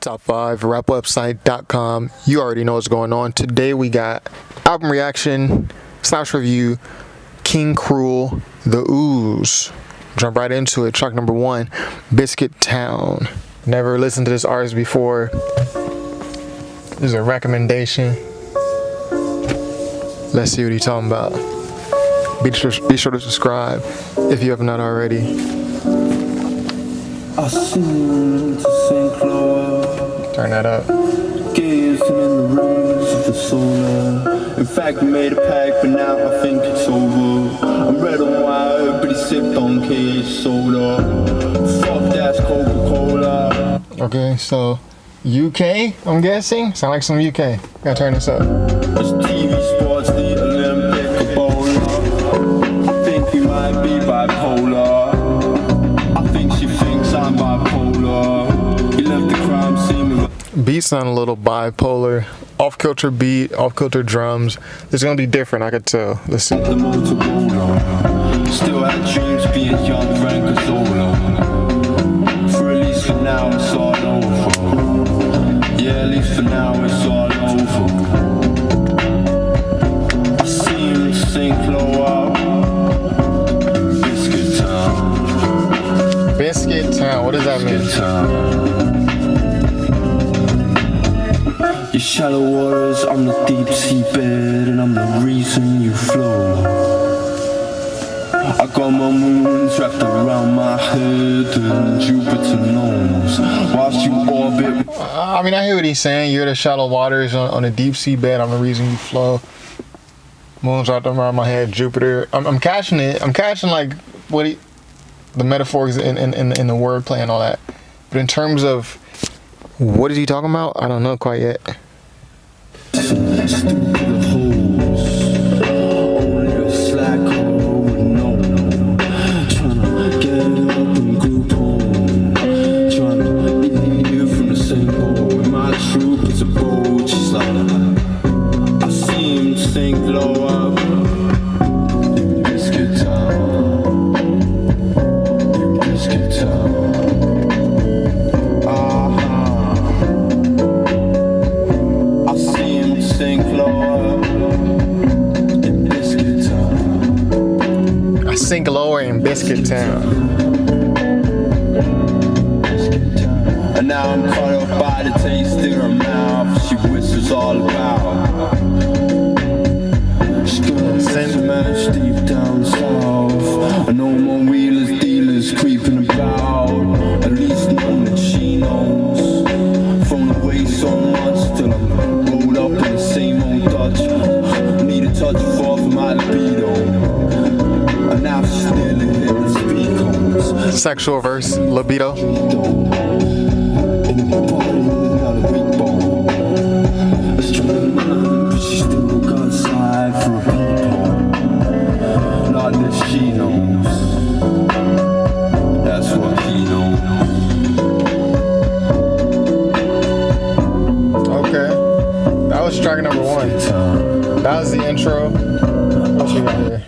Top 5 rapwebsite.com. You already know what's going on. Today we got album reaction / review, King Krule, the OOZ. Jump right into it. Track number 1, Biscuit Town. Never listened to this artist before. This is a recommendation. Let's see what he's talking about. Be sure to subscribe if you have not already. I seem to sink lower. Turn that up. Gazing in the rays of the solar. In fact, we made a pact, but now I think it's over. I'm red and white, but he sipped on cage soda. Fuck that's Coca-Cola. Okay, so UK, I'm guessing? Sound like some UK. Gotta turn this up. It's TV sports, the Olympic Ebola. I think we might be bipolar. I think she thinks I'm bipolar. He left the crime scene. Beats sound a little bipolar. Off-kilter beat, off-kilter drums. It's gonna be different, I could tell. Let's see. The Motorola. Still had dreams being young Frank Azola. For at least for now it's all over. Yeah, at least for now it's all over. I see him sink low up. Biscuit Town. Biscuit Town, what does that mean? Biscuit Town. Your shallow waters, I'm the deep sea bed, and I'm the reason you flow. I got my moons wrapped around my head, and Jupiter knows. Whilst you orbit. I mean, I hear what he's saying. You're the shallow waters on a deep sea bed. I'm the reason you flow. Moons wrapped around my head, Jupiter. I'm catching it. I'm catching like the metaphors in the wordplay and all that. But in terms of what is he talking about, I don't know quite yet. Sink lower in Biscuit Town. And now I'm caught up by the taste in her mouth. She whispers all about. She's gonna smash deep down south. No more wheelers, dealers creeping about. At least know that she knows. Thrown away so much till I'm rolled up in the same old Dutch. Need a touch of off my libido. Now still in speakers. Sexual verse, libido. She still got side for people. Not that she knows. That's what he knows. Okay. That was track number 1. That was the intro. What you got here?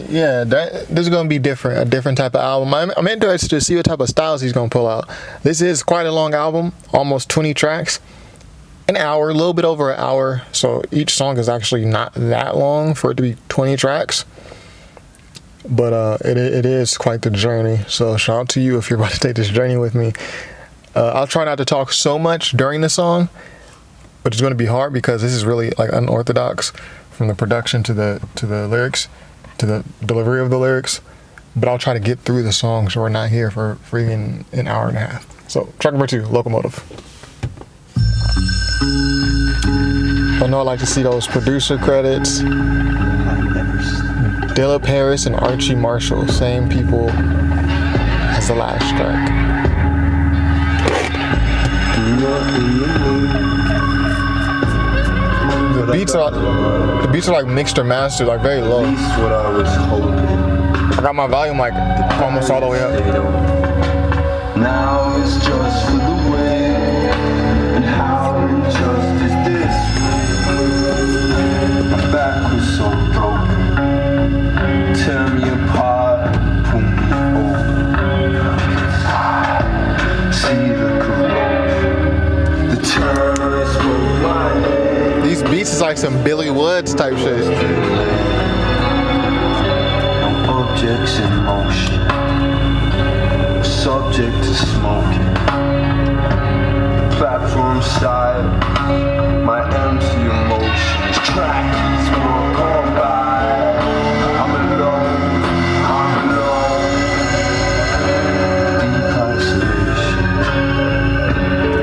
Yeah, this is gonna be different, a different type of album. I'm interested to see what type of styles he's gonna pull out. This is quite a long album, almost 20 tracks, an hour, a little bit over an hour. So each song is actually not that long for it to be 20 tracks. But it is quite the journey. So shout out to you if you're about to take this journey with me. I'll try not to talk so much during the song, but it's gonna be hard because this is really like unorthodox from the production to the lyrics, to the delivery of the lyrics, but I'll try to get through the song so we're not here for even an hour and a half. So track number 2, Locomotive. I know I like to see those producer credits. Dilla Paris and Archie Marshall, same people as the last track. The beats are like mixed or mastered, like very low. At least what I was hoping. I got my volume like almost all the way up. Now it's just for the way. And how unjust is this? My back was so broken. Tear me apart, pull me over. See the corrosion. like some Billy Woods type shit. Objects in motion, subject to smoking. Platform style, my empty emotions. Trackies walk on by. I'm alone.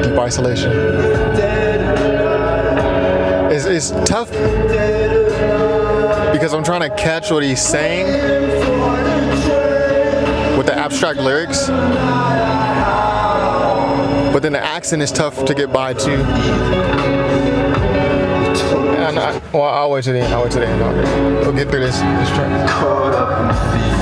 Deep isolation. It's tough because I'm trying to catch what he's saying with the abstract lyrics, but then the accent is tough to get by too. And I'll wait to the end. We'll get through this track. Caught up in feet.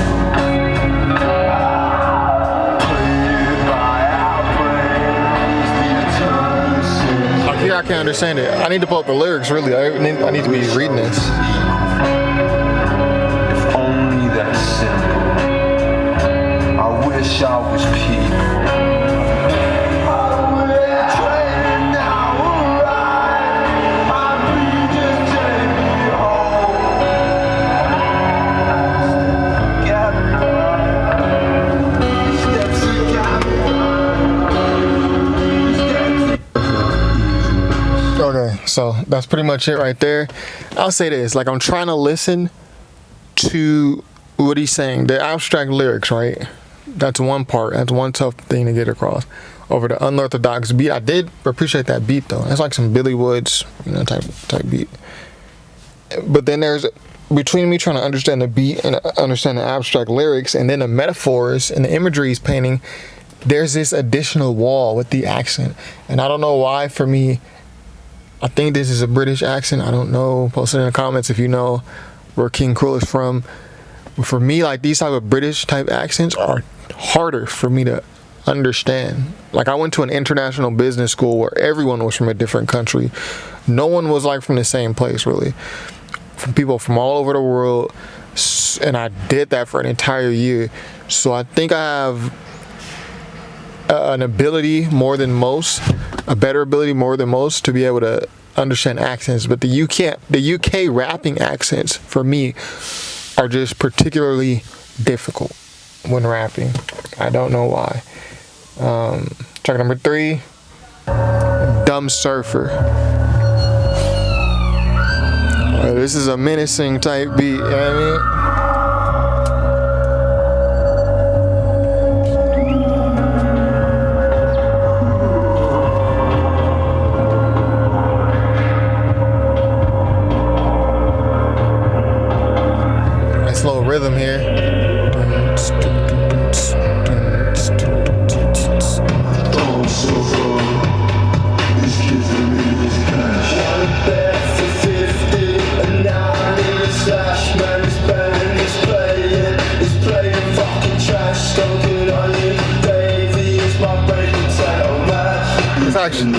Here I can't understand it. I need to pull up the lyrics, really. I need to be reading this. If only that simple. I wish I was people. Okay, so that's pretty much it right there. I'll say this, like I'm trying to listen to what he's saying, the abstract lyrics, right? That's one part, that's one tough thing to get across. Over the unorthodox beat, I did appreciate that beat though. It's like some Billy Woods, type beat. But then there's, between me trying to understand the beat and understand the abstract lyrics and then the metaphors and the imagery he's painting, there's this additional wall with the accent. And I don't know why, for me, I think this is a British accent. I don't know. Post it in the comments if you know where King Krule is from. For me, like these type of British type accents are harder for me to understand. Like I went to an international business school where everyone was from a different country. No one was like from the same place really. From people from all over the world. And I did that for an entire year. So I think I have an ability more than most, a better ability more than most to be able to understand accents. But the UK rapping accents for me are just particularly difficult when rapping. I don't know why. Track number 3, Dum Surfer. This is a menacing type beat, you know what I mean? Slow rhythm here. It's actually,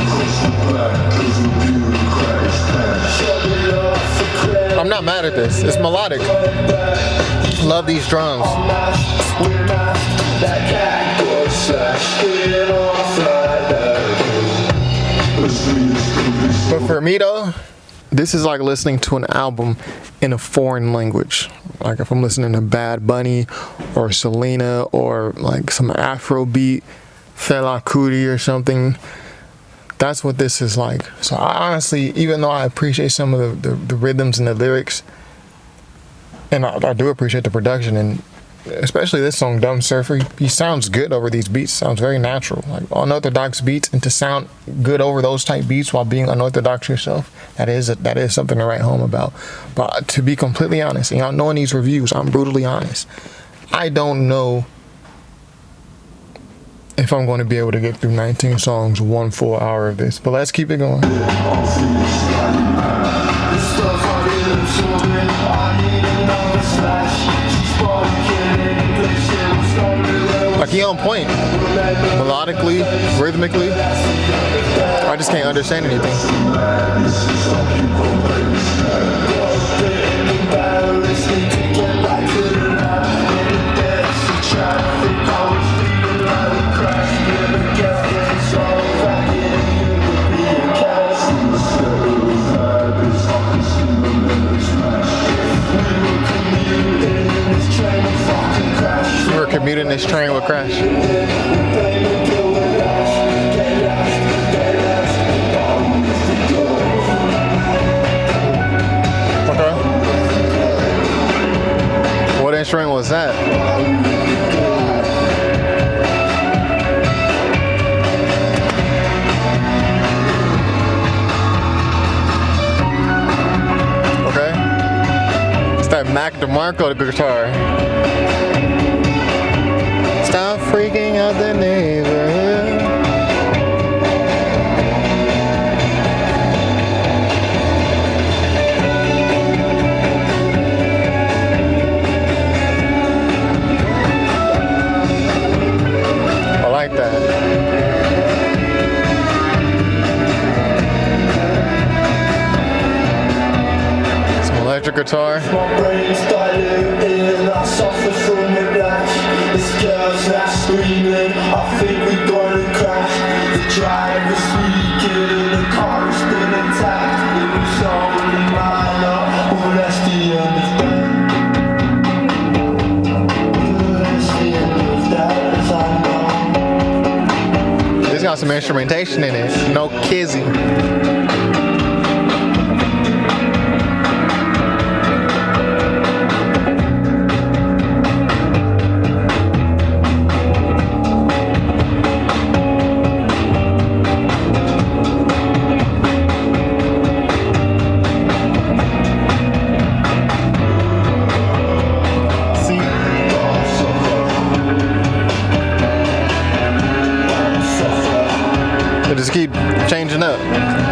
I'm not mad at this. It's melodic. Love these drums. But for me though, this is like listening to an album in a foreign language. Like if I'm listening to Bad Bunny or Selena or like some Afro beat, Fela Kuti or something. That's what this is like. So I honestly, even though I appreciate some of the rhythms and the lyrics, and I do appreciate the production, and especially this song, Dum Surfer, he sounds good over these beats. Sounds very natural, like unorthodox beats, and to sound good over those type beats while being unorthodox yourself, that is something to write home about. But to be completely honest, and y'all know in these reviews, I'm brutally honest. I don't know if I'm going to be able to get through 19 songs, 1 full hour of this. But let's keep it going. Like he on point, melodically, rhythmically. I just can't understand anything. this train would crash. Okay. What instrument was that? That Mac DeMarco guitar. Stop freaking out the neighborhood. I like that. Electric guitar. My brain's diluting, I suffer from a dash. This girl's now screaming, I think we're gonna crash. The driver's leaking and the car's been attacked. It was only mine up, well that's the end of that. That's the end of that, as I know. It's got some instrumentation in it, no kizzy. Just keep changing up.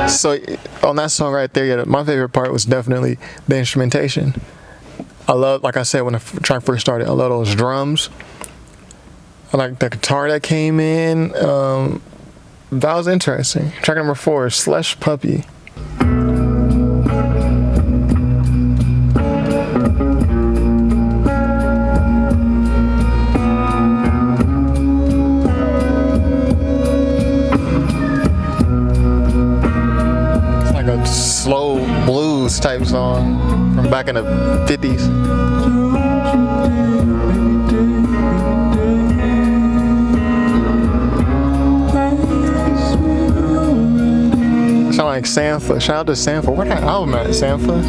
So on that song right there, yeah, my favorite part was definitely the instrumentation. I love, like I said when the track first started, I love those drums. I like the guitar that came in. That was interesting. Track number 4 is Slush Puppy. Slow blues type song from back in the 50s. Sound like Sampha. Shout out to Sampha. Where that album at, Sampha?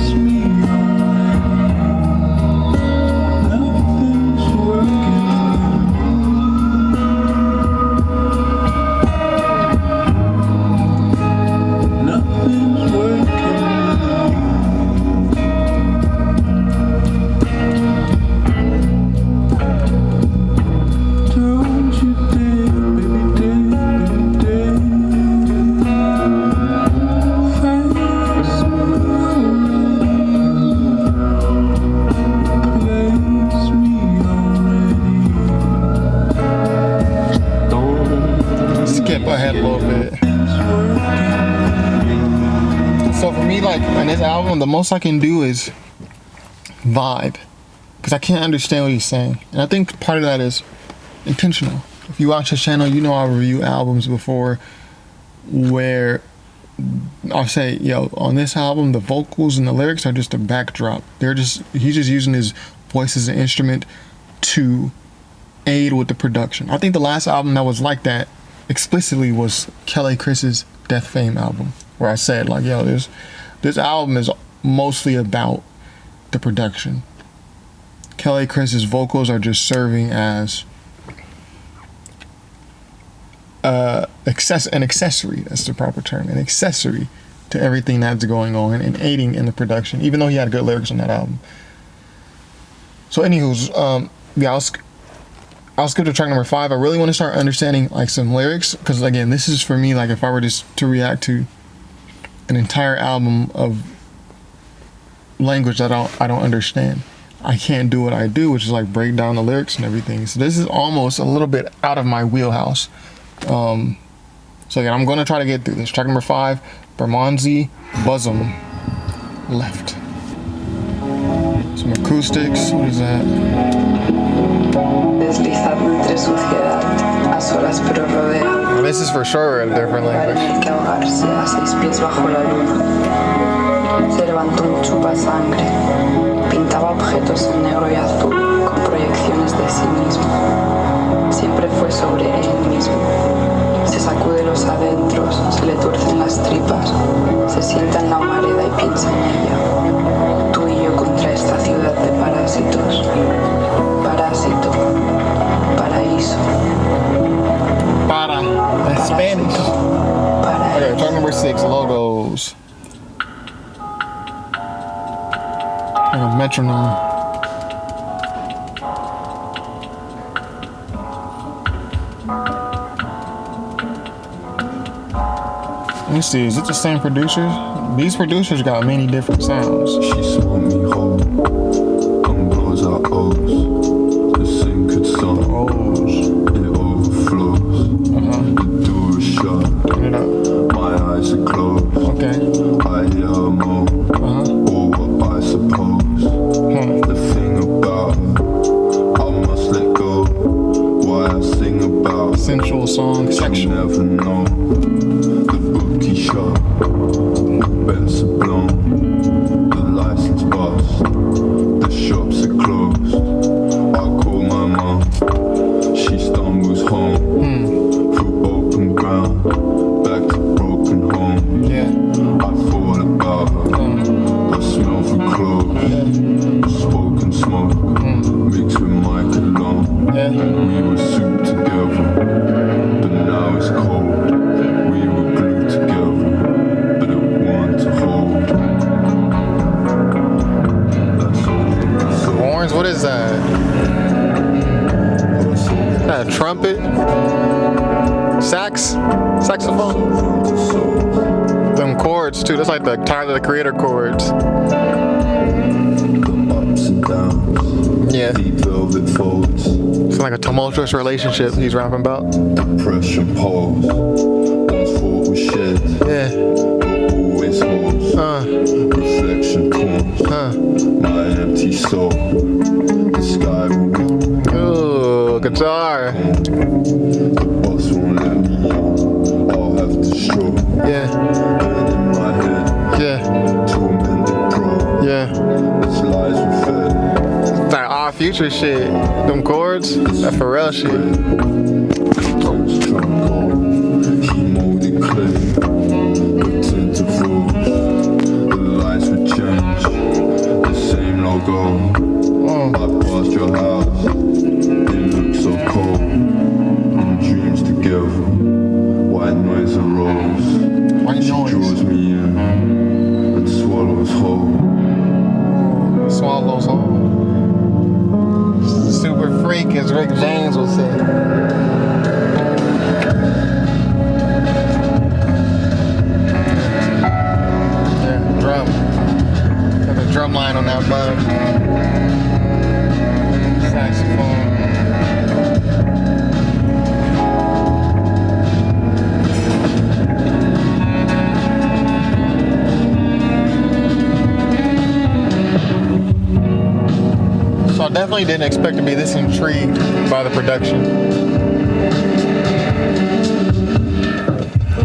Ahead a little bit. So for me, like on this album, the most I can do is vibe, because I can't understand what he's saying, and I think part of that is intentional. If you watch his channel, you know I review albums before where I'll say, yo, on this album the vocals and the lyrics are just a backdrop. He's just using his voice as an instrument to aid with the production. I think the last album that was like that explicitly was Kelly Chris's Death Fame album, where I said like, yo, this album is mostly about the production. Kelly Chris's vocals are just serving as an accessory. That's the proper term, an accessory to everything that's going on and aiding in the production, even though he had good lyrics on that album. So anywho's, yeah, I'll skip to track number 5. I really want to start understanding like some lyrics, because again, this is for me like if I were just to react to an entire album of language that I don't understand, I can't do what I do, which is like break down the lyrics and everything. So this is almost a little bit out of my wheelhouse. So again, I'm going to try to get through this. Track number 5, Bermondsey, Bosom, Left. Some acoustics. What is that? Deslizarme entre suciedad, a solas pero rodeado. This is for sure a different language. Que ahogarse a 6 pies bajo la luna. Se levantó un chupasangre. Pintaba objetos en negro y azul con proyecciones de sí mismo. siempre fue sobre él mismo. Se sacude los adentros, se le tuercen las tripas, se sienta en la humareda y piensa en ella. Tú y yo contra esta ciudad de parásitos. Parásito, paraíso. Para. That's Spanish. Okay, track number 6, logos. Like a metronome. Let me see, is it the same producers? These producers got many different sounds. She swore me whole, and blows out O's. The sink had sunk, O's. it overflows. The door is shut, Turn it up. my eyes are closed. Okay. I hear her moan, or what I suppose. The thing about her, I must let go. Why I sing about her, Sensual song, you sexual. never know. The bookie shop, the bets are blown. The license bust, the shops are closed. I call my mum, she stumbles home. Through open ground, back to broken home. Yeah. I thought about her, the smell for clothes. Spoken smoke, mixed with my cologne. Yeah. We were soup together, but now it's cold. We were glued together, but it wasn't to hold. That's all I saw. Horns, what is that? Is that a trumpet? Sax? Saxophone? Them chords too, that's like the Tyler the Creator chords. The ups and downs, Yeah. deep velvet folds, It's like a tumultuous relationship he's rapping about. depression poles. Once thought was shed, Yeah. but always holds. Reflection taunts my empty soul. The sky will be Ooh, guitar. the boss won't let me in. I'll have to stroll. Yeah. And in my head, Yeah. tormented pro. Yeah. Its lies were fed. That odd future shit. Them chords, that Pharrell shit. I'm struck gold. He molded clay. Looked into fools. The lights would change. The same logo. I passed your house. It looked so cold. In dreams together. White noise arose. White She noise. draws me in and swallows whole. Swallows whole. Super freak, as Rick James would say. Yeah, drum. Got a drum line on that bug. Saxophone. So I definitely didn't expect to be this intrigued by the production.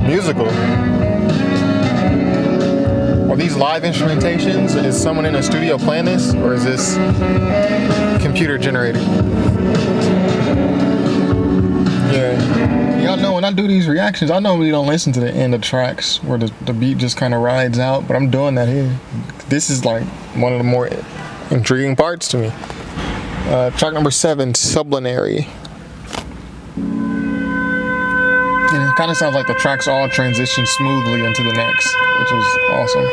Musical. Are these live instrumentations? Is someone in a studio playing this? Or is this computer generated? Yeah. Y'all know when I do these reactions, I normally don't listen to the end of tracks where the beat just kind of rides out, but I'm doing that here. This is like one of the more intriguing parts to me. Track number 7, Sublunary. And it kind of sounds like the tracks all transition smoothly into the next, which is awesome.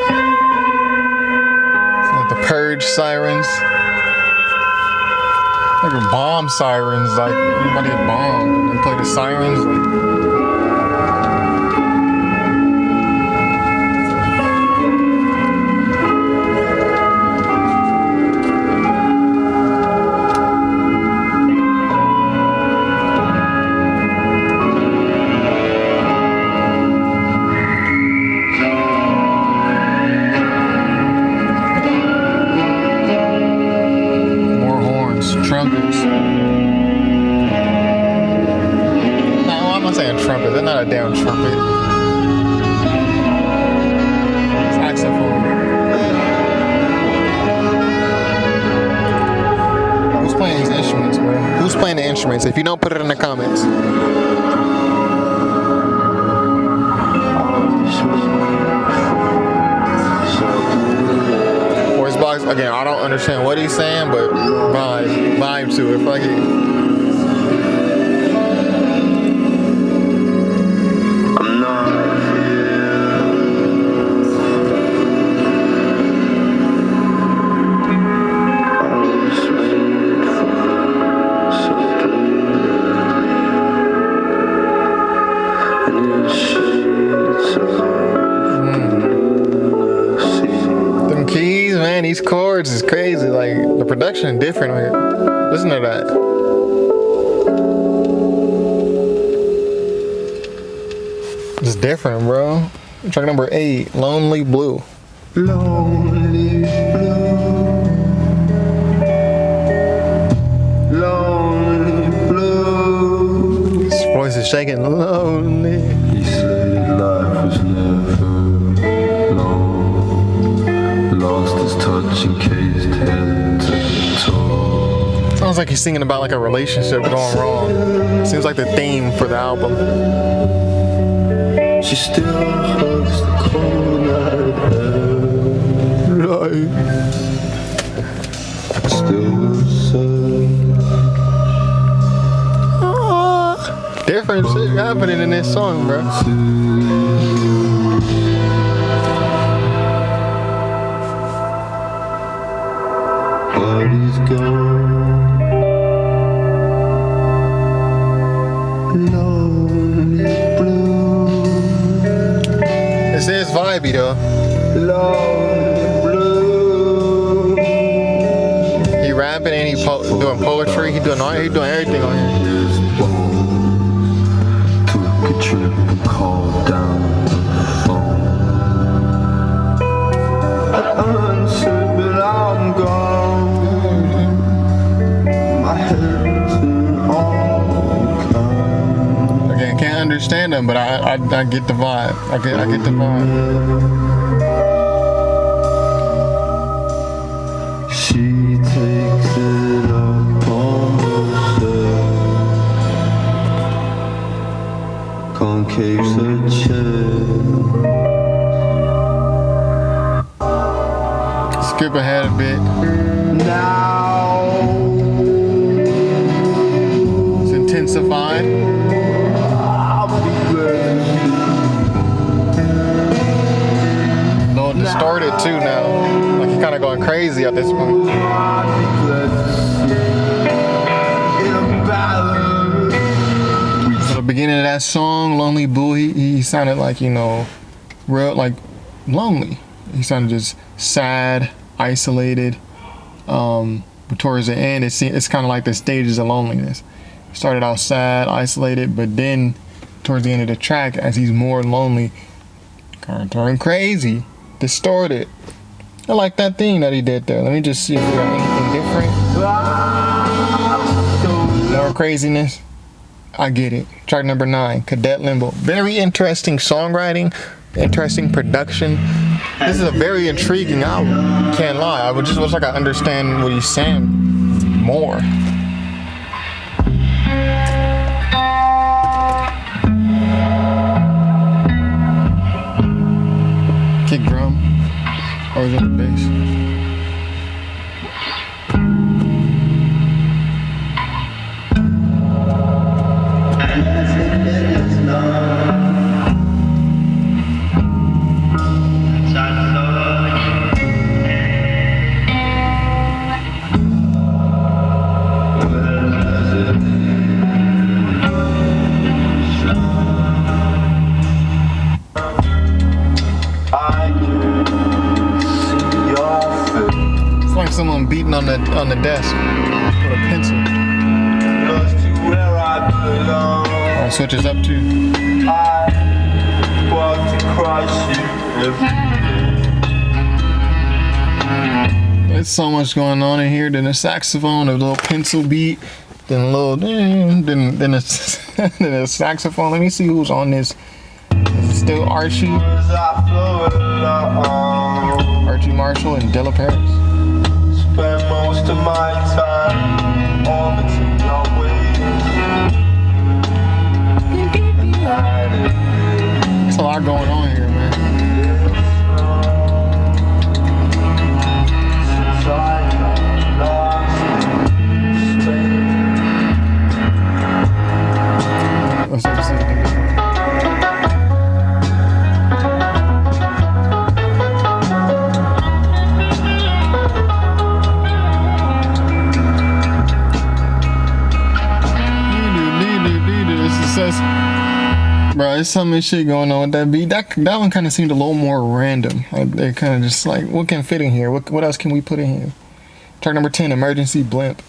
It's like the purge sirens. Like a bomb sirens, like anybody get bombed. And they play the sirens, like. who's playing the instruments? If you don't, put it in the comments. Voice box again. I don't understand what he's saying, but vibe to it. Fuck it. These chords is crazy. Like the production is different here. Listen to that. It's different, bro. Track number 8, Lonely Blue. Lonely blue, lonely blue. His voice is shaking. Lonely. He said life was never long. Lost his touch, encased head to toe. Sounds like he's singing about like a relationship going wrong. Seems like the theme for the album. She still hugs the cold night air. Right. Still sad. Different shit happening in this song, bro. But he's gone. Lonely blue. This is vibey though. Lonely blue. He rapping and he doing poetry. He doing everything on here. Took a trip and called down the phone. I answered, but I'm gone. My head's in all kind. Again, can't understand them, but I get the vibe. I get the vibe. She takes it upon herself, concaves her chest. Skip ahead a bit. Now It's intensified. I'll be blessed. A little distorted too now. Like he's kind of going crazy at this point. I'll be blessed in a balance. So the beginning of that song, Lonely Blue, he sounded like, you know, real like lonely. He sounded just sad, isolated. But towards the end, it's kind of like the stages of loneliness. Started out sad, isolated, but then towards the end of the track, as he's more lonely, kind of turned crazy, distorted. I like that thing that he did there. Let me just see if we got anything different. More craziness. I get it. Track number 9, Cadet Limbo. Very interesting songwriting, interesting production. This is a very intriguing album. Can't lie. I would just wish I could understand what he's saying more. Kick drum. Or is it the bass? Someone beating on the desk with a pencil. Alright, switches up to. There's so much going on in here. Then a saxophone, a little pencil beat, then a little, then a saxophone. Let me see who's on this. It's still Archie Marshall and Dilla Paris. Spend most of my time orbiting your way. There's a lot going on here, man. Let's see if we can get bro, there's so much shit going on with that beat. That one kind of seemed a little more random. Like, they're kind of just like, what can fit in here? What else can we put in here? Track number 10, Emergency Blimp.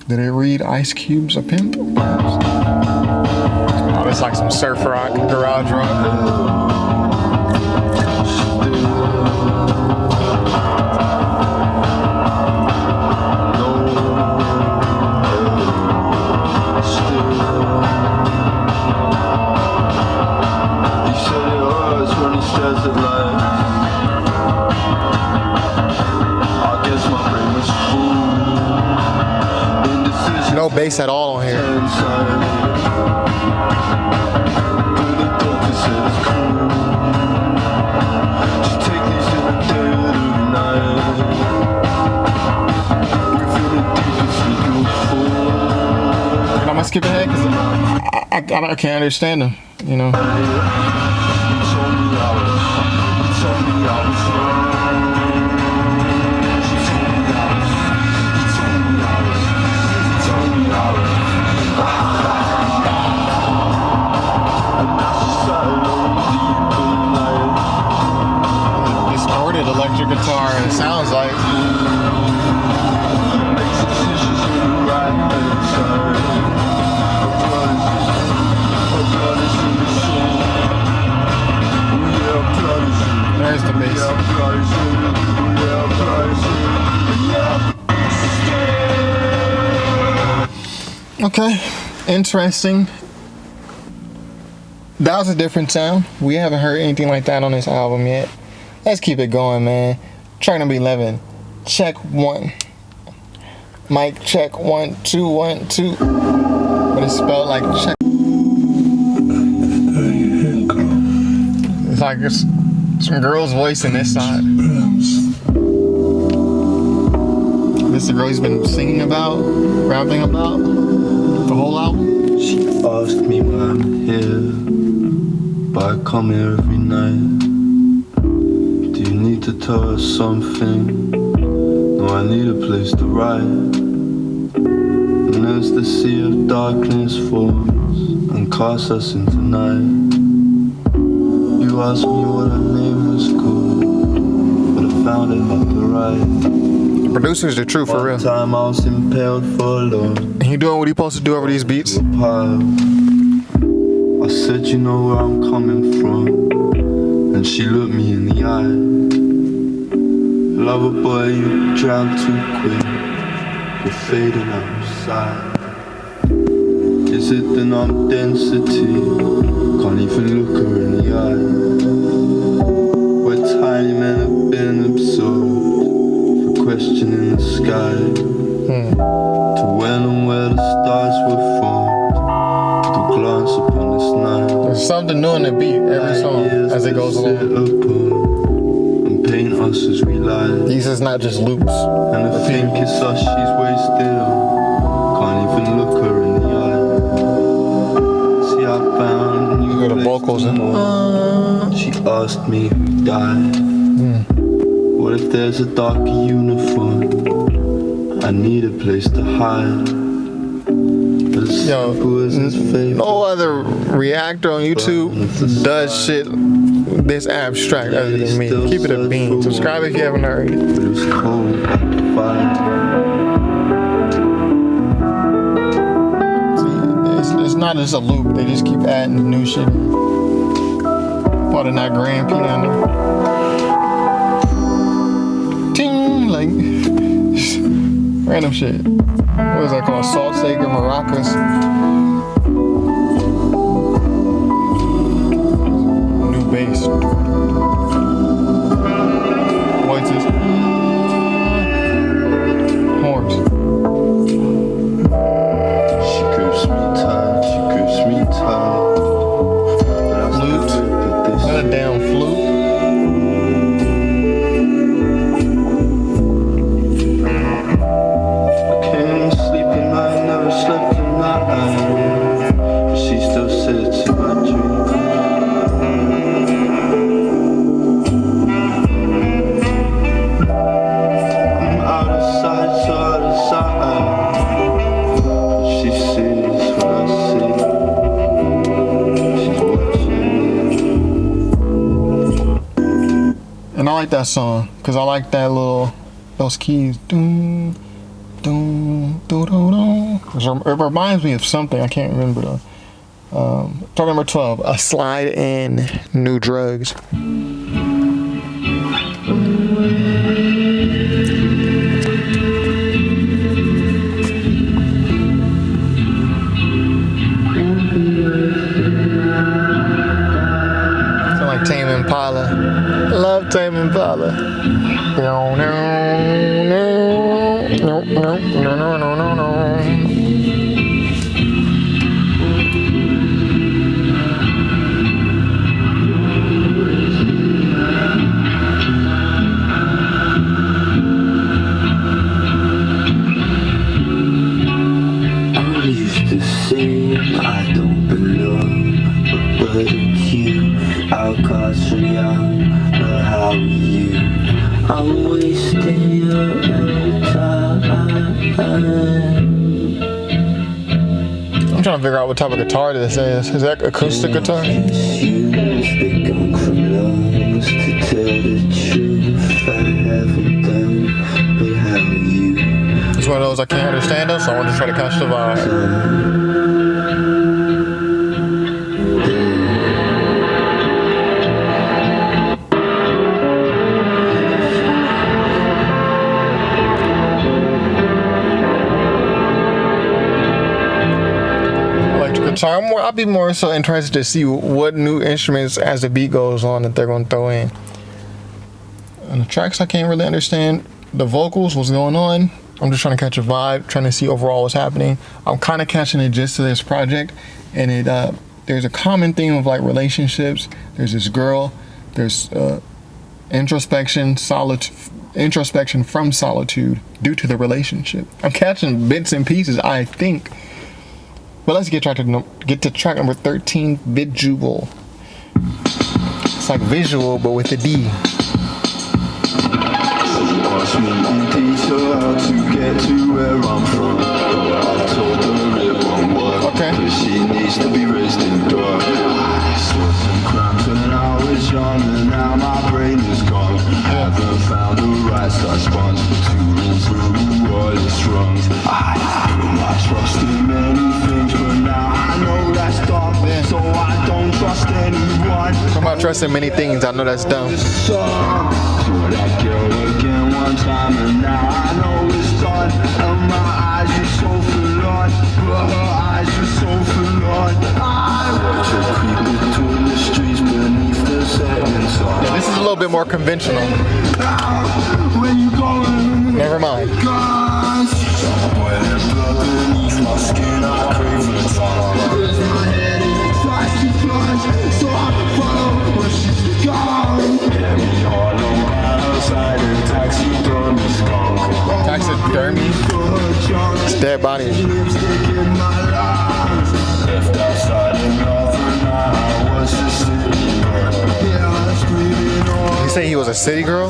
Did it read Ice Cube's a pimp? Oh, it's like some surf rock, garage rock. No bass at all on here. And I'm gonna skip ahead because I can't understand them, you know. Electric guitar, it sounds like. There's the bass. Okay, interesting. That was a different sound. We haven't heard anything like that on this album yet. Let's keep it going, man. Track number 11, Czech One. Mic check 1 2 1 2. But it's spelled like check. It's like it's some girl's voice in this side. This is the girl he's been singing about, rapping about the whole album. She asked me why I'm here, but I come here every night. Do you need to tell her something? No, I need a place to ride. And as the sea of darkness forms and casts us into night, you asked me what her name was called, but I found it hard to write. The producer's the truth, for real. One time I was impaled for long. He doing what he supposed to do over these beats. I said, you know where I'm coming from, and she looked me in the eye. Lover boy, you drown too quick, you're fading outside. Is it the non-density? Can't even look her in the eye. Where tiny men have been absorbed for questioning the sky, to when and where the stars were formed, to glance upon this night. There's something new in the beat every song as it goes along. Paint us as we lie. These is not just loops. And I think it's us, she's way still. Can't even look her in the eye. See, I found you got the vocals in. She asked me who died. What if there's a darker uniform? I need a place to hide. But as simple as his face. No other reactor on YouTube does shit this abstract other than me. Keep it a bean. Subscribe if you haven't already. But it was cold like the fire. See, it's not just a loop. They just keep adding new shit. Part of that grand piano. Ting, like random shit. What is that called? Salt shaker maracas. New bass. What's this? Horns. She grips me tight, she grips me And I like that song because I like that those keys. Doom, doom, doo, doo, doo. It reminds me of something. I can't remember though. Track number 12, A Slide In, New Drugs. Sound like Tame Impala. Love Tame Impala. No, no, no, no, no, no, no, no, no. I don't belong, but it's you. Our cards from young, but how are you? I'm wasting your time. I'm trying to figure out what type of guitar this is. Is that acoustic guitar? They come from lungs to tell the truth. I haven't done, but how are you? It's one of those I can't understand though, so I want to try to catch the vibe. So I'll be more so interested to see what new instruments as the beat goes on that they're going to throw in. And the tracks I can't really understand. The vocals, what's going on. I'm just trying to catch a vibe, trying to see overall what's happening. I'm kind of catching the gist of this project, and there's a common theme of like relationships. There's this girl. There's introspection from solitude due to the relationship. I'm catching bits and pieces, I think. But let's get to track number 13, Vidual. It's like visual, but with a D. Ask me in detail how to get to where I'm from. I told her it won't work. Okay. Cause she needs to be raised in dark. I saw some cramps when I was young, and now my brain is gone. Haven't found the right size sponge to rinse through all its wrongs. I put my trust in many things, but now I know that's dumb. So I don't trust anyone. I'm not trusting many things. I know that's dumb. Saw that girl again one time, and now I know it's done. And my eyes are so forlorn, but her eyes are so forlorn. I watch her creep between the streets beneath the setting sun. Yeah, this is a little bit more conventional. When you going, Never mind. guns. When there's blood beneath my skin, I crave the tongue. Here's my head, it tries to plunge, so I follow when she's gone. Heavy hollow by her side, and taxidermy skunk. Taxidermy? It's dead body. Lipstick in my lungs. Left outside another night, I was a city girl. Yeah, I'm screaming on. You say he was a city girl?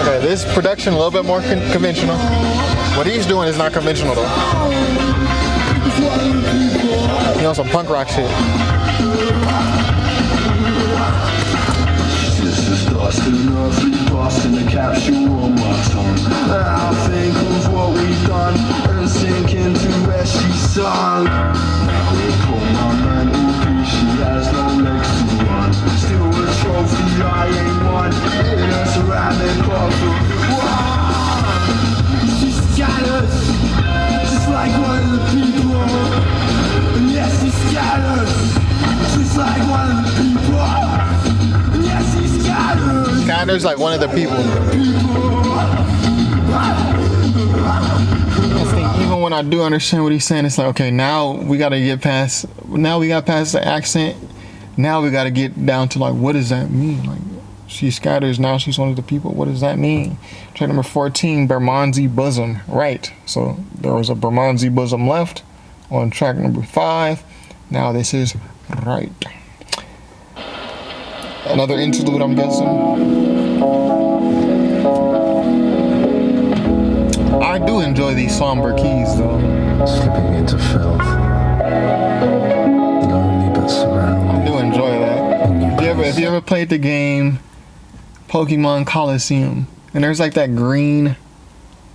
Okay, this production a little bit more conventional. What he's doing is not conventional though. He on some punk rock shit. This is dust in earthly bust in the capsule on my tongue. I'll think of what we've done and sink into where she sung. Now we pull my mental peace, she has no legs to run. Still a trophy I ain't won. In a ceramic bottle. She scatters, just like one of the people. And yes, she scatters, just like one of the people. And yes, she scatters. Scatters like one of the people. I think even when I do understand what he's saying, it's like, okay, now we got past the accent. Now we got to get down to like, what does that mean? Like, she scatters, now she's one of the people. What does that mean? Track number 14, Bermondsey Bosom. Right. So there was a Bermondsey Bosom left on track number 5. Now this is right. Another interlude, I'm guessing. I do enjoy these somber keys though. Slipping into filth. Lonely but surrounded. I do enjoy that. If you ever played the game Pokemon Coliseum, and there's like that green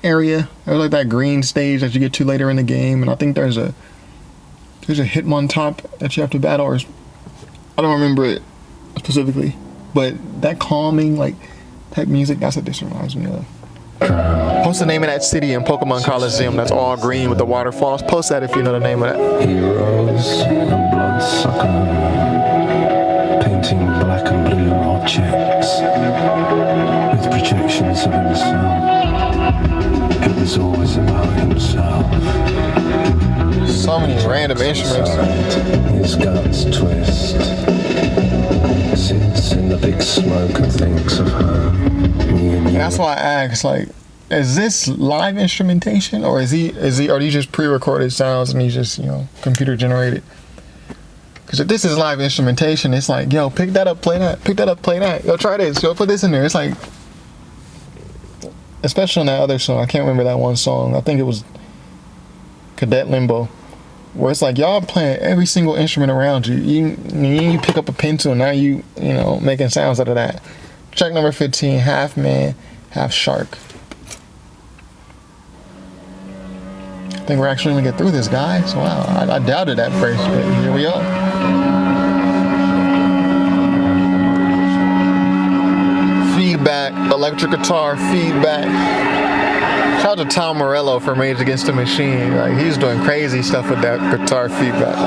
area, there's like that green stage that you get to later in the game, and I think there's a Hitmontop that you have to battle, or I don't remember it specifically, but that calming like type music, that's what this reminds me of. Post the name of that city in Pokemon Coliseum that's all green with the waterfalls. Post that if you know the name of that. Heroes and bloodsucker, painting black and blue objects with projections of himself. It was always about himself. So many random instruments. His guts twist. Sits in the big smoke and thinks of her. Me and you. That's why I asked, like, is this live instrumentation, or are these just pre-recorded sounds and he's just, computer generated? Because if this is live instrumentation, it's like, yo, pick that up, play that, pick that up, play that. Yo, try this, yo, put this in there. It's like, especially on that other song, I can't remember that one song. I think it was Cadet Limbo, where it's like y'all playing every single instrument around you. You pick up a pencil, now you making sounds out of that. Track number 15, half man, half shark. I think we're actually gonna get through this, guys. Wow, I doubted that first, but here we are. Feedback, electric guitar, feedback. Shout out to Tom Morello from Rage Against the Machine. Like, he's doing crazy stuff with that guitar feedback.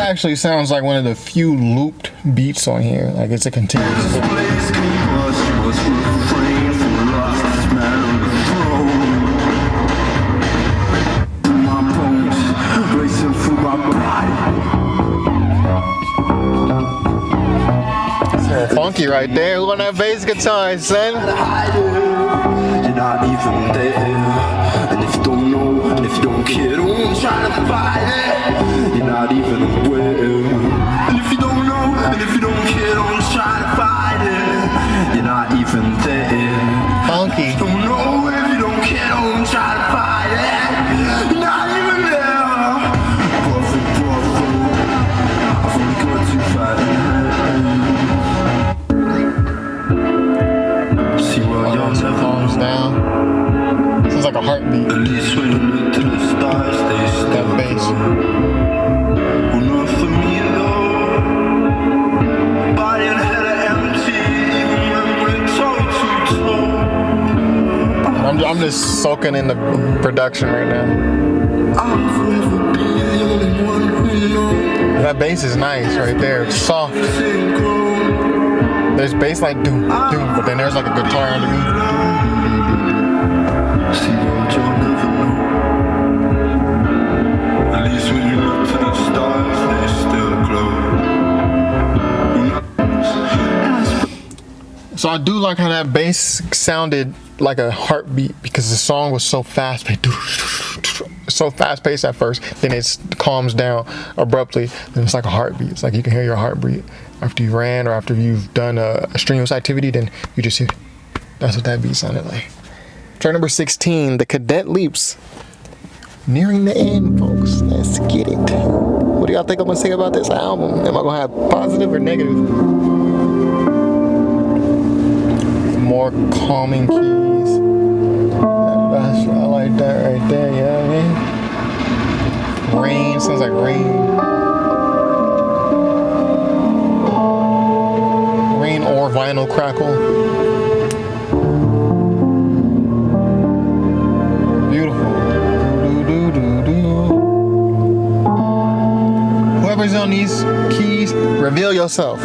Actually sounds like one of the few looped beats on here. Like, it's a continuous loop. It's funky right there. Who on that bass guitar, son? You're not even there. And if you don't know, and if you don't care, don't try to fight it. You're not even aware. And if you don't know, and if you don't care, don't try to fight it. You're not even there. Funky. If you don't know, and if you don't care, don't try to fight it. You're not even there. Perfect. I forgot to fight it. See where you're calms down. Sounds like a heartbeat. At least when you look to the stars, they still that bass. Well, not for me though. Body and head are empty, even when we're toe to toe. I'm just soaking in the production right now. I'll forever be the only one who knows. That bass is nice right there. It's soft. There's bass like doom, doom, but then there's like a guitar underneath. See what you'll never know. At least when you look to the stars, they still glow. So I do like how that bass sounded like a heartbeat, because the song was so fast paced. So fast paced at first, then it calms down abruptly, then it's like a heartbeat. It's like you can hear your heartbeat after you ran or after you've done a strenuous activity, then you just hear. That's what that beat sounded like. Track number 16, the Cadet Leaps. Nearing the end, folks. Let's get it. What do y'all think I'm gonna say about this album? Am I gonna have positive or negative? More calming keys. I like that right there, you know what I mean? Rain, sounds like rain. Rain or vinyl crackle. Beautiful. Whoever's on these keys, reveal yourself.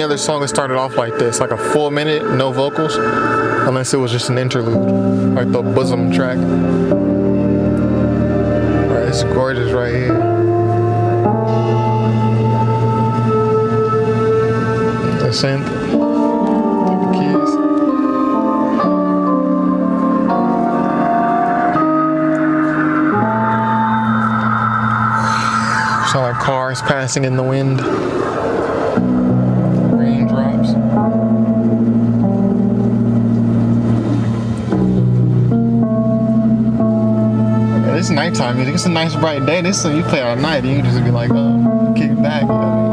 any other song that started off like this, like a full minute, no vocals, unless it was just an interlude, like the Bosom track. Alright, it's gorgeous right here. The synth, the keys. Sound like cars passing in the wind. Raindrops. Yeah, it's nighttime music. It's a nice bright day. This song you play all night and you just be like, oh, kick back. You know what I mean?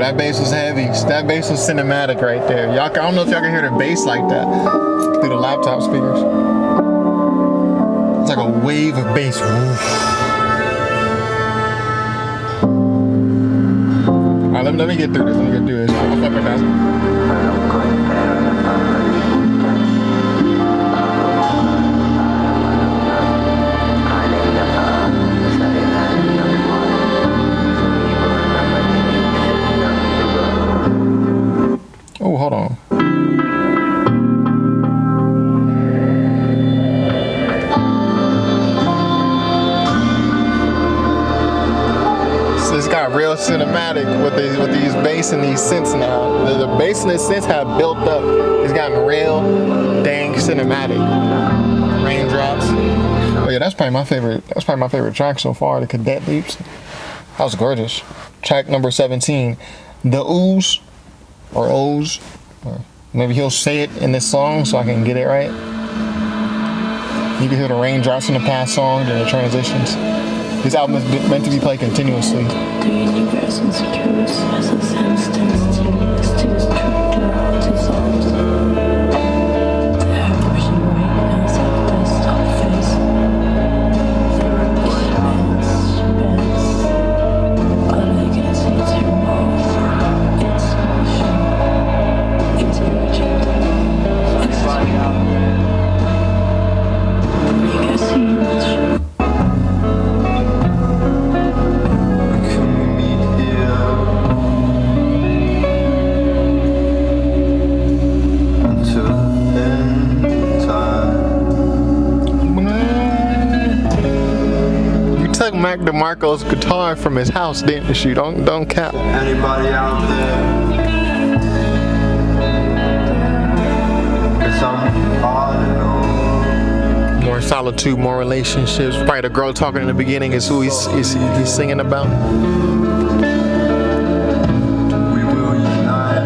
That bass was heavy. That bass was cinematic right there. Y'all, I don't know if y'all can hear the bass like that through the laptop speakers. It's like a wave of bass. Alright, let me get through this. I'll fuck with that. Oh, hold on. So it's got real cinematic with these bass and these synths now. The bass and the synths have built up. It's gotten real dang cinematic. Raindrops. Oh yeah, that's probably my favorite. That's probably my favorite track so far. The Cadet Leaps. That was gorgeous. Track number 17. The OOZ. Or OOZ, or maybe he'll say it in this song so I can get it right. You can hear the raindrops in the past songs and the transitions. This album is meant to be played continuously. The universe insecures as a sense stands still as to destruct all dissolves. The aversion right now is of the stop face. The requirements spends. All I can see is your mouth. It's motion. It's urgent. It's make I see much. Took Mac DeMarco's guitar from his house, didn't you? Don't cap. Anybody out there? 'Cause I'm all alone. More solitude, more relationships. Probably the girl talking in the beginning is who he's singing about. We will unite.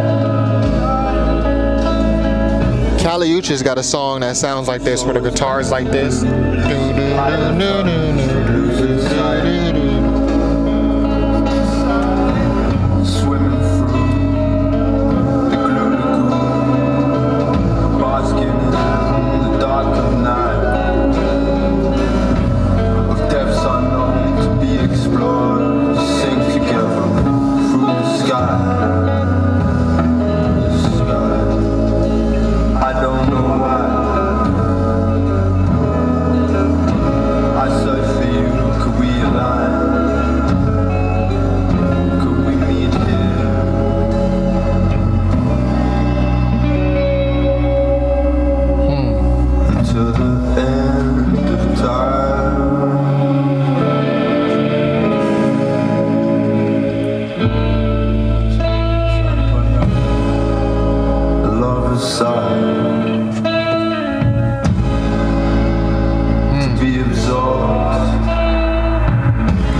Caliucci's got a song that sounds like this, where the guitar's like this. Swimming through the glue lagoon, basking in the dark of night, of depths unknown to be explored, sing together through the sky. I don't know why. I search for you, could we align? Could we meet here? Until the end of time. The lover's side. To be absorbed.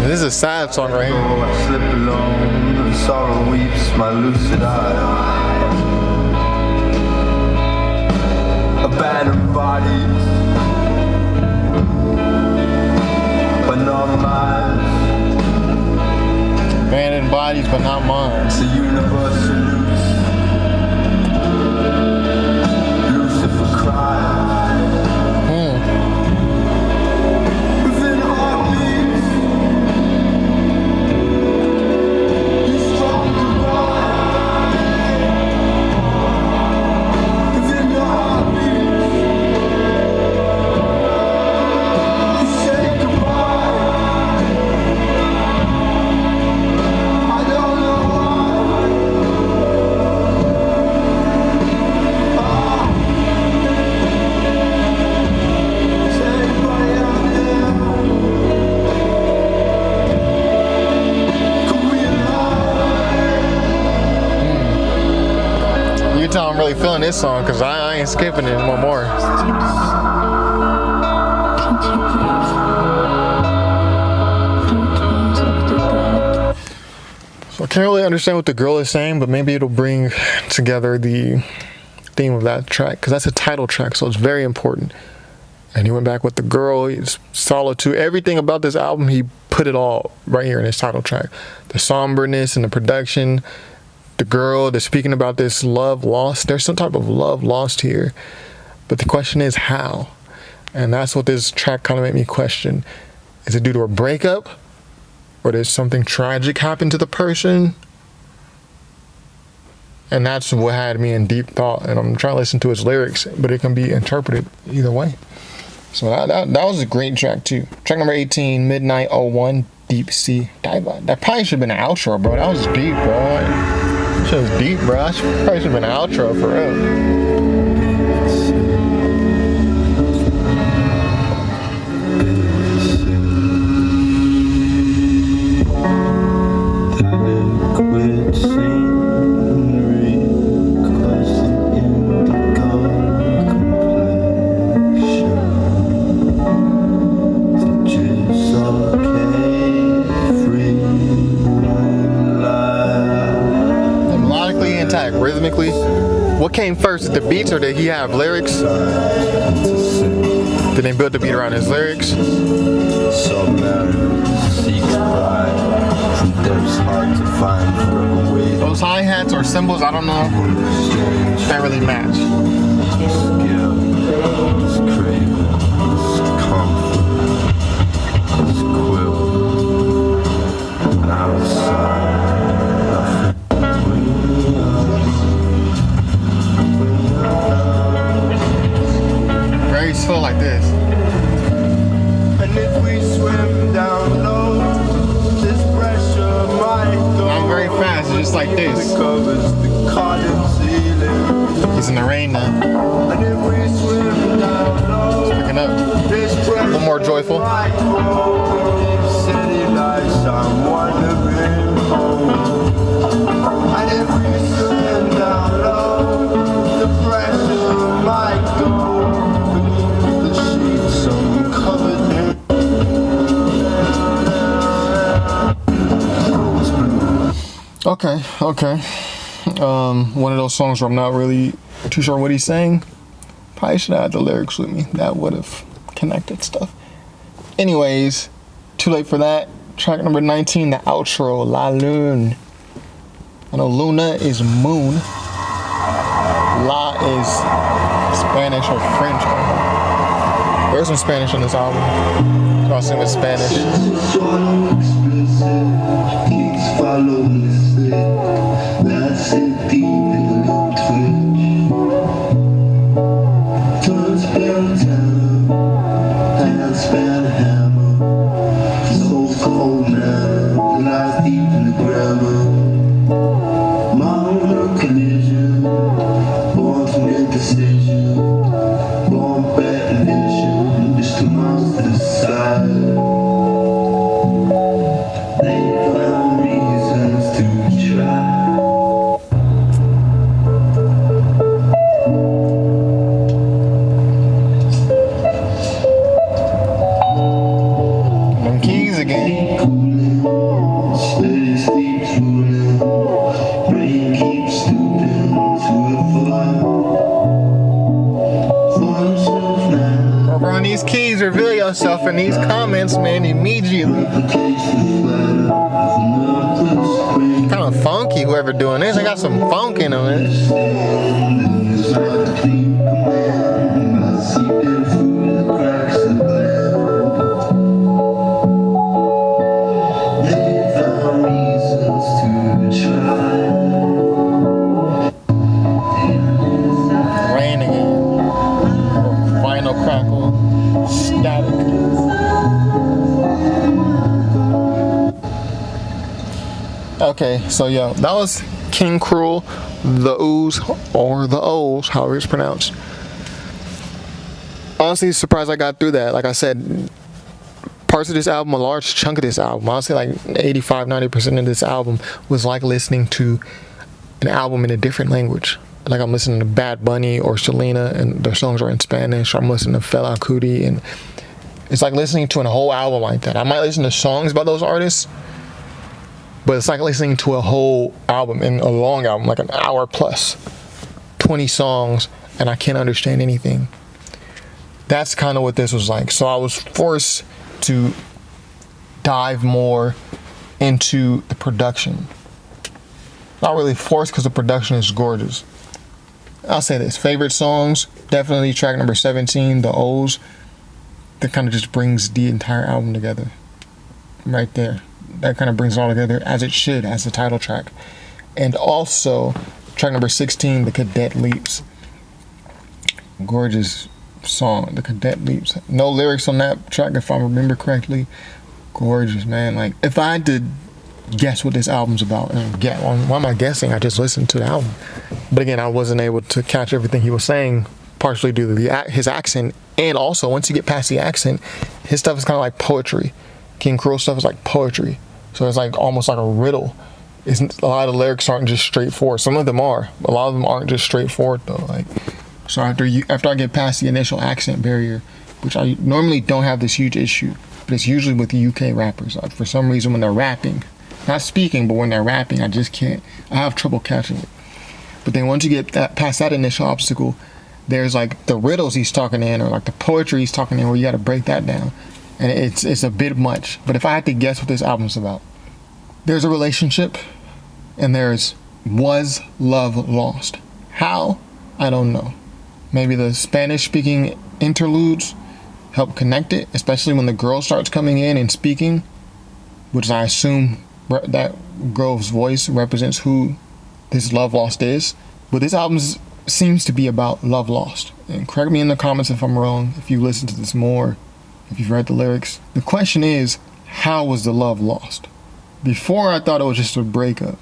This is a sad song right here. Oh, I slip alone, and sorrow weeps my lucid eye. Abandoned bodies, but not mine. Abandoned bodies, but not mine. The universe salutes. Lucifer cries. Within heartbeats, you strong goodbye. Within your heartbeats, can tell I'm really feeling this song because I ain't skipping it one more. Can't you breathe? Fluid ones of the dead. So I can't really understand what the girl is saying, but maybe it'll bring together the theme of that track because that's a title track, so it's very important. And he went back with the girl. He's solitude. Everything about this album, he put it all right here in his title track. The somberness and the production, the girl, they're speaking about this love lost. There's some type of love lost here. But the question is how? And that's what this track kind of made me question. Is it due to a breakup? Or did something tragic happen to the person? And that's what had me in deep thought. And I'm trying to listen to his lyrics, but it can be interpreted either way. So that was a great track too. Track number 18, Midnight 01, Deep Sea Diver. That probably should have been an outro, bro. That was deep, bro. That shit was deep, bro. That probably should have been an outro for real. Rhythmically, what came first, the beats or did he have lyrics? Did they build the beat around his lyrics? Those hi-hats or cymbals, I don't know. Can't really match. Slow like this. And if we swim down low, this pressure might go. Not very fast, just like this. He's in the rain now. And if we swim down low, it's picking up. this A little more joyful. City lights, I'm wandering home. And if we swim down low, the pressure might go. Okay. One of those songs where I'm not really too sure what he's saying. Probably should have had the lyrics with me. That would have connected stuff. Anyways, too late for that. Track number 19, the outro, La Lune. I know Luna is moon. La is Spanish or French. There's some Spanish on this album. So I'll sing with Spanish. That's it deep in the twitch. Turns bell town, hands span hammer. So cold man, lies deep in the grammar. Minor collision, born from indecision. Born bad vision, just a monster to the side. They found reasons to try. These keys, reveal yourself in these comments, man, immediately. Kind of funky, whoever doing this. I got some funk in them, man. Rain again. Vinyl crackle. Static. Okay, so yeah, that was King Krule, the OOZ, or the OOZ, however it's pronounced. Honestly, surprised I got through that. Like I said, parts of this album, a large chunk of this album, I'll say like 85-90% of this album was like listening to an album in a different language. like I'm listening to Bad Bunny or Selena and their songs are in Spanish, or I'm listening to Fela Kuti, and it's like listening to a whole album like that. I might listen to songs by those artists, but it's like listening to a whole album, and a long album, like an hour plus, 20 songs, and I can't understand anything. That's kind of what this was like. So I was forced to dive more into the production. Not really forced, because the production is gorgeous. I'll say this, favorite songs, definitely track number 17, the OOZ. That kind of just brings the entire album together. Right there. That kind of brings it all together, as it should, as the title track. And also, track number 16, the Cadet Leaps. Gorgeous song, the Cadet Leaps. No lyrics on that track, if I remember correctly. Gorgeous, man. Like, if I had to guess what this album's about, and why am I guessing? I just listened to the album. But again, I wasn't able to catch everything he was saying, partially due to his accent. And also, once you get past the accent, his stuff is kind of like poetry. King Krule stuff is like poetry. So it's like almost like a riddle. A lot of the lyrics aren't just straightforward. Some of them are. A lot of them aren't just straightforward though. Like, so after I get past the initial accent barrier, which I normally don't have this huge issue, but it's usually with the UK rappers. Like, for some reason, when they're rapping, not speaking, but when they're rapping, I just can't. I have trouble catching it. But then once you get past that initial obstacle, there's like the riddles he's talking in, or like the poetry he's talking in, where you got to break that down, and it's a bit much. But if I had to guess what this album's about, there's a relationship, and was love lost? How? I don't know. Maybe the Spanish-speaking interludes help connect it, especially when the girl starts coming in and speaking, which I assume that girl's voice represents who this love lost is. But this album seems to be about love lost. And correct me in the comments if I'm wrong, if you listen to this more, if you've read the lyrics. The question is, how was the love lost? Before, I thought it was just a breakup.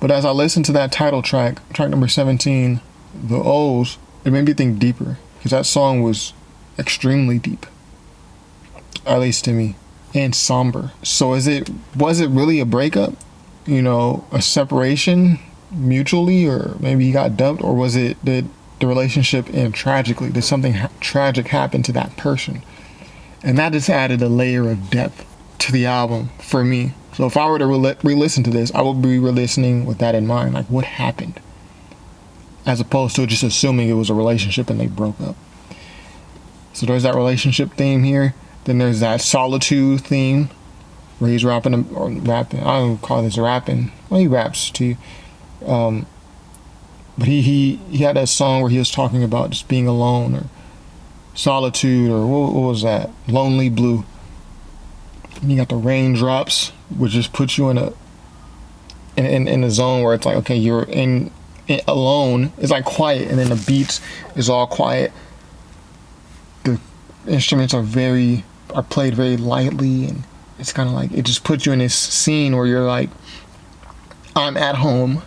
But as I listened to that title track, track number 17, the OOZ, it made me think deeper. Because that song was extremely deep. At least to me. And somber. So was it really a breakup? You know, a separation mutually, or maybe he got dumped, or was it that the relationship ended tragically? Did something tragic happen to that person? And that just added a layer of depth to the album for me. So if I were to re-listen to this, I would be re-listening with that in mind, like what happened, as opposed to just assuming it was a relationship and they broke up. So there's that relationship theme here. Then there's that solitude theme where he's rapping. I don't call this rapping. Well, he raps too. But he had that song where he was talking about just being alone, or solitude, or what was that? Lonely Blue. And you got the raindrops, which just puts you in a zone where it's like, okay, you're in alone. It's like quiet, and then the beats is all quiet. The instruments are played very lightly, and it's kind of like it just puts you in this scene where you're like, I'm at home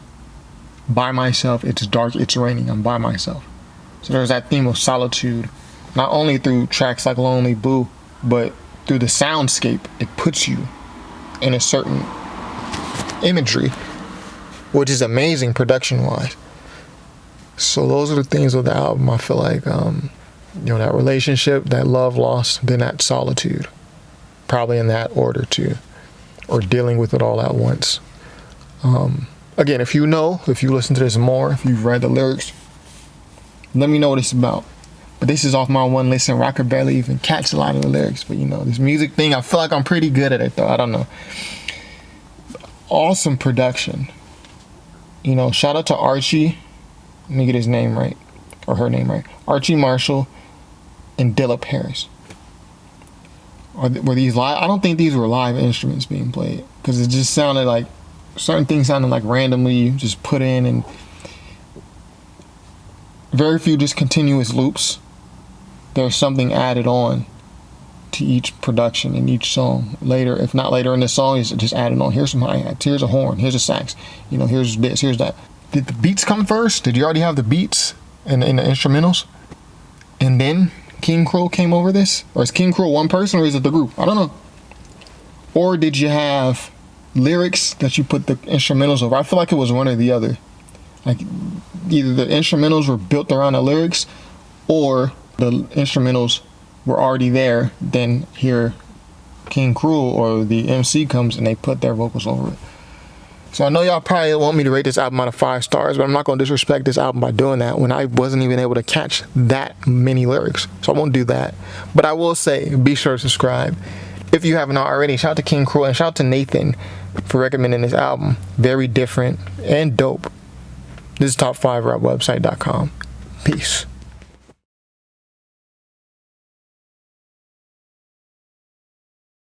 by myself. It's dark, it's raining, I'm by myself. So there's that theme of solitude, not only through tracks like Lonely Blue, but through the soundscape. It puts you in a certain imagery, which is amazing production wise. So those are the things of the album. I feel like that relationship, that love lost, then that solitude, probably in that order too, or dealing with it all at once. Again, if you listen to this more, if you've read the lyrics, let me know what it's about. But this is off my one listen where I could barely even catch a lot of the lyrics. But this music thing, I feel like I'm pretty good at it though. I don't know. Awesome production. Shout out to Archie. Let me get his name right, or her name right. Archie Marshall and Dillip Harris. Were these live? I don't think these were live instruments being played, because it just sounded like certain things sounded like randomly just put in, and very few just continuous loops. There's something added on to each production and each song later. If not later in the song, it's just added on. Here's some hi-hats, here's a horn, here's a sax, here's this, here's that. Did the beats come first? Did you already have the beats and the instrumentals, and then King Krule came over this? Or is King Krule one person, or is it the group? I don't know. Or did you have lyrics that you put the instrumentals over? I feel like it was one or the other. Like either the instrumentals were built around the lyrics, or the instrumentals were already there. Then here, King Krule or the MC comes and they put their vocals over it. So I know y'all probably want me to rate this album out of 5 stars, but I'm not going to disrespect this album by doing that when I wasn't even able to catch that many lyrics. So I won't do that. But I will say, be sure to subscribe if you haven't already. Shout out to King Krule and shout out to Nathan for recommending this album. Very different and dope. This is top5rapwebsite.com. Peace.